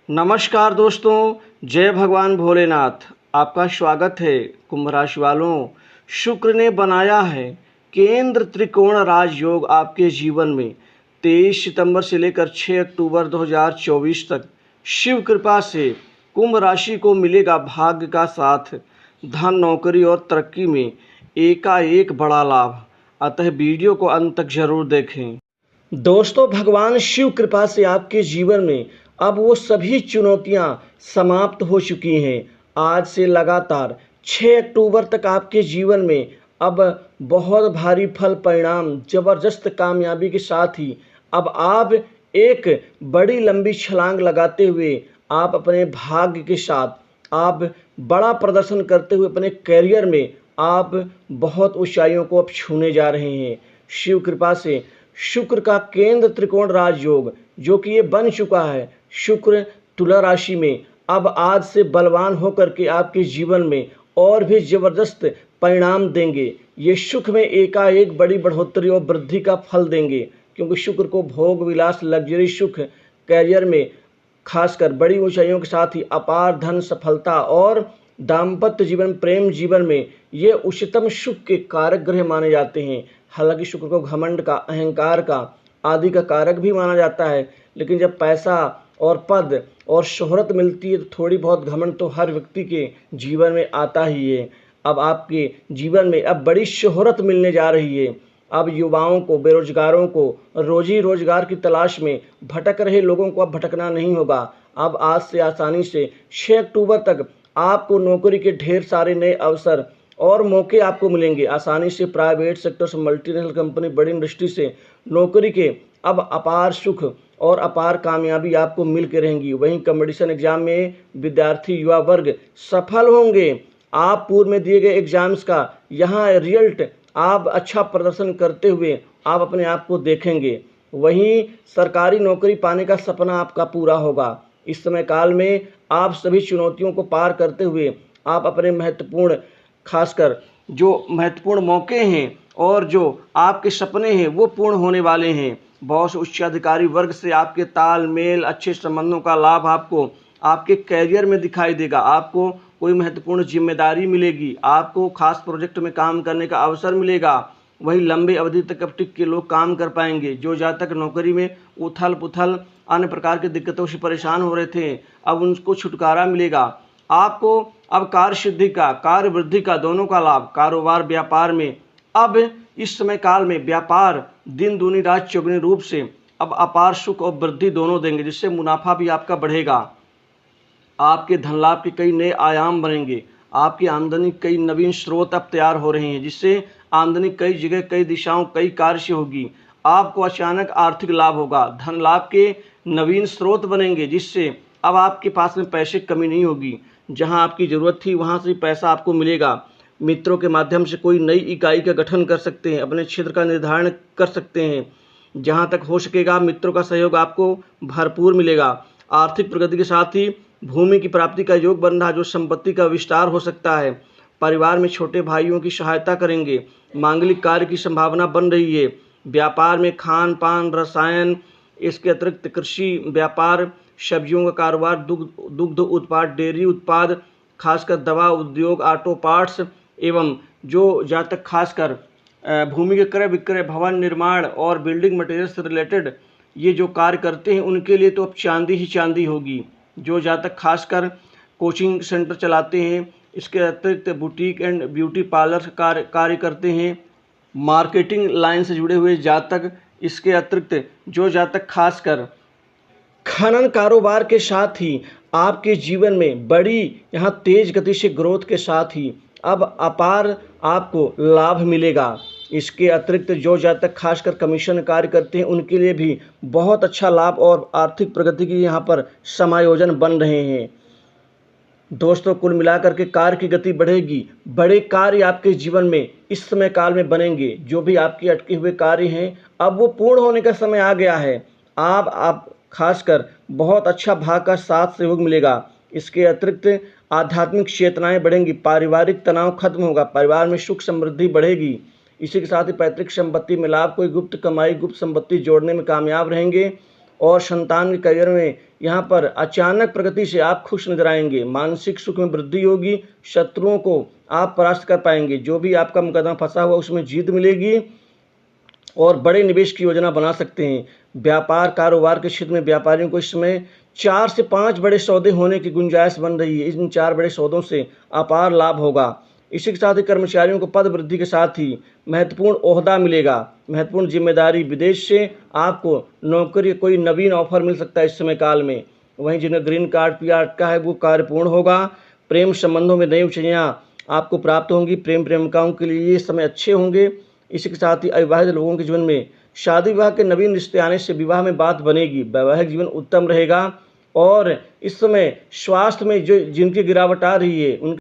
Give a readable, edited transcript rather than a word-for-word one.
नमस्कार दोस्तों, जय भगवान भोलेनाथ। आपका स्वागत है। कुंभ राशि वालों, शुक्र ने बनाया है केंद्र त्रिकोण राजयोग आपके जीवन में 23 सितंबर से लेकर 6 अक्टूबर 2024 तक। शिव कृपा से कुंभ राशि को मिलेगा भाग्य का साथ, धन, नौकरी और तरक्की में एकाएक बड़ा लाभ। अतः वीडियो को अंत तक जरूर देखें। दोस्तों, भगवान शिव कृपा से आपके जीवन में अब वो सभी चुनौतियां समाप्त हो चुकी हैं। आज से लगातार 6 अक्टूबर तक आपके जीवन में अब बहुत भारी फल परिणाम, जबरदस्त कामयाबी के साथ ही अब आप एक बड़ी लंबी छलांग लगाते हुए आप अपने भाग्य के साथ आप बड़ा प्रदर्शन करते हुए अपने करियर में आप बहुत ऊंचाइयों को अब छूने जा रहे हैं। शिव कृपा से शुक्र का केंद्र त्रिकोण राजयोग जो कि ये बन चुका है, शुक्र तुला राशि में अब आज से बलवान होकर के आपके जीवन में और भी जबरदस्त परिणाम देंगे। ये सुख में एकाएक बड़ी बढ़ोतरी और वृद्धि का फल देंगे, क्योंकि शुक्र को भोग विलास, लग्जरी, सुख, कैरियर में खासकर बड़ी ऊंचाइयों के साथ ही अपार धन, सफलता और दाम्पत्य जीवन, प्रेम जीवन में ये उच्चतम सुख के कारक ग्रह माने जाते हैं। हालांकि शुक्र को घमंड का, अहंकार का आदि का कारक भी माना जाता है, लेकिन जब पैसा और पद और शोहरत मिलती है तो थोड़ी बहुत घमंड तो हर व्यक्ति के जीवन में आता ही है। अब आपके जीवन में अब बड़ी शोहरत मिलने जा रही है। अब युवाओं को, बेरोजगारों को, रोजी रोजगार की तलाश में भटक रहे लोगों को अब भटकना नहीं होगा। अब आज से आसानी से 6 अक्टूबर तक आपको नौकरी के ढेर सारे नए अवसर और मौके आपको मिलेंगे। आसानी से प्राइवेट सेक्टर से, मल्टीनेशनल कंपनी, बड़ी इंडस्ट्री से नौकरी के अब अपार सुख और अपार कामयाबी आपको मिल के रहेंगी। वहीं कंपटीशन एग्जाम में विद्यार्थी, युवा वर्ग सफल होंगे। आप पूर्व में दिए गए एग्जाम्स का यहाँ रिजल्ट आप अच्छा प्रदर्शन करते हुए आप अपने आप को देखेंगे। वहीं सरकारी नौकरी पाने का सपना आपका पूरा होगा। इस समय काल में आप सभी चुनौतियों को पार करते हुए आप अपने महत्वपूर्ण, खासकर जो महत्वपूर्ण मौके हैं और जो आपके सपने हैं वो पूर्ण होने वाले हैं। बॉस, उच्च अधिकारी वर्ग से आपके तालमेल, अच्छे संबंधों का लाभ आपको आपके कैरियर में दिखाई देगा। आपको कोई महत्वपूर्ण जिम्मेदारी मिलेगी, आपको खास प्रोजेक्ट में काम करने का अवसर मिलेगा। वही लंबे अवधि तक अब टिक के लोग काम कर पाएंगे। जो जातक नौकरी में उथल पुथल, अन्य प्रकार की दिक्कतों से परेशान हो रहे थे, अब उनको छुटकारा मिलेगा। आपको अब कार्य सिद्धि का, कार्य वृद्धि का, दोनों का लाभ। कारोबार, व्यापार में अब इस समय काल में व्यापार दिन दूनी रात चौगुनी रूप से अब अपार सुख और वृद्धि दोनों देंगे, जिससे मुनाफा भी आपका बढ़ेगा। आपके धन लाभ के कई नए आयाम बनेंगे। आपकी आमदनी कई नवीन स्रोत अब तैयार हो रहे हैं, जिससे आमदनी कई जगह, कई दिशाओं, कई कार्य से होगी। आपको अचानक आर्थिक लाभ होगा। धन लाभ के नवीन स्रोत बनेंगे, जिससे अब आपके पास में पैसे की कमी नहीं होगी। जहां आपकी ज़रूरत थी वहां से पैसा आपको मिलेगा। मित्रों के माध्यम से कोई नई इकाई का गठन कर सकते हैं, अपने क्षेत्र का निर्धारण कर सकते हैं। जहां तक हो सकेगा मित्रों का सहयोग आपको भरपूर मिलेगा। आर्थिक प्रगति के साथ ही भूमि की प्राप्ति का योग बन रहा है, जो संपत्ति का विस्तार हो सकता है। परिवार में छोटे भाइयों की सहायता करेंगे। मांगलिक कार्य की संभावना बन रही है। व्यापार में खान पान, रसायन, इसके अतिरिक्त कृषि व्यापार, सब्जियों का कारोबार, दुग्ध उत्पाद, डेयरी उत्पाद, खासकर दवा उद्योग, ऑटो पार्ट्स एवं जो जहाँ तक खासकर भूमि के क्रय विक्रय, भवन निर्माण और बिल्डिंग मटेरियल से रिलेटेड ये जो कार्य करते हैं उनके लिए तो अब चांदी ही चांदी होगी। जो जहाँ तक खासकर कोचिंग सेंटर चलाते हैं, इसके अतिरिक्त बुटीक एंड ब्यूटी पार्लर कार्य करते हैं, मार्केटिंग लाइन से जुड़े हुए जातक, इसके अतिरिक्त जो जातक खासकर खनन कारोबार के साथ ही आपके जीवन में बड़ी यहाँ तेज गति से ग्रोथ के साथ ही अब अपार आपको लाभ मिलेगा। इसके अतिरिक्त जो जातक खासकर कमीशन कार्य करते हैं उनके लिए भी बहुत अच्छा लाभ और आर्थिक प्रगति की यहाँ पर समायोजन बन रहे हैं। दोस्तों, कुल मिलाकर के कार्य की गति बढ़ेगी। बड़े कार्य आपके जीवन में इस समय काल में बनेंगे। जो भी आपके अटके हुए कार्य हैं अब वो पूर्ण होने का समय आ गया है। आप खासकर बहुत अच्छा भाग का साथ सहयोग मिलेगा। इसके अतिरिक्त आध्यात्मिक चेतनाएं बढ़ेंगी। पारिवारिक तनाव खत्म होगा। परिवार में सुख समृद्धि बढ़ेगी। इसी के साथ ही पैतृक संपत्ति में लाभ, कोई गुप्त कमाई, गुप्त संपत्ति जोड़ने में कामयाब रहेंगे। और संतान के करियर में यहाँ पर अचानक प्रगति से आप खुश नजर आएंगे। मानसिक सुख में वृद्धि होगी, शत्रुओं को आप परास्त कर पाएंगे। जो भी आपका मुकदमा फंसा हुआ उसमें जीत मिलेगी और बड़े निवेश की योजना बना सकते हैं। व्यापार कारोबार के क्षेत्र में व्यापारियों को इस समय 4 से 5 बड़े सौदे होने की गुंजाइश बन रही है। इन 4 बड़े सौदों से अपार लाभ होगा। इसी के साथ ही कर्मचारियों को पद वृद्धि के साथ ही महत्वपूर्ण ओहदा मिलेगा, महत्वपूर्ण जिम्मेदारी। विदेश से आपको नौकरी कोई नवीन ऑफर मिल सकता है इस समय काल में। वहीं जिन्हें ग्रीन कार्ड पीआर का है वो कार्य पूर्ण होगा। प्रेम संबंधों में नई ऊंचाइयां आपको प्राप्त होंगी। प्रेम प्रेमिकाओं के लिए ये समय अच्छे होंगे। इसी के साथ ही अविवाहित लोगों के जीवन में शादी विवाह के नवीन रिश्ते आने से विवाह में बात बनेगी। वैवाहिक जीवन उत्तम रहेगा और इस समय स्वास्थ्य में जो जिनकी गिरावट आ रही है उनके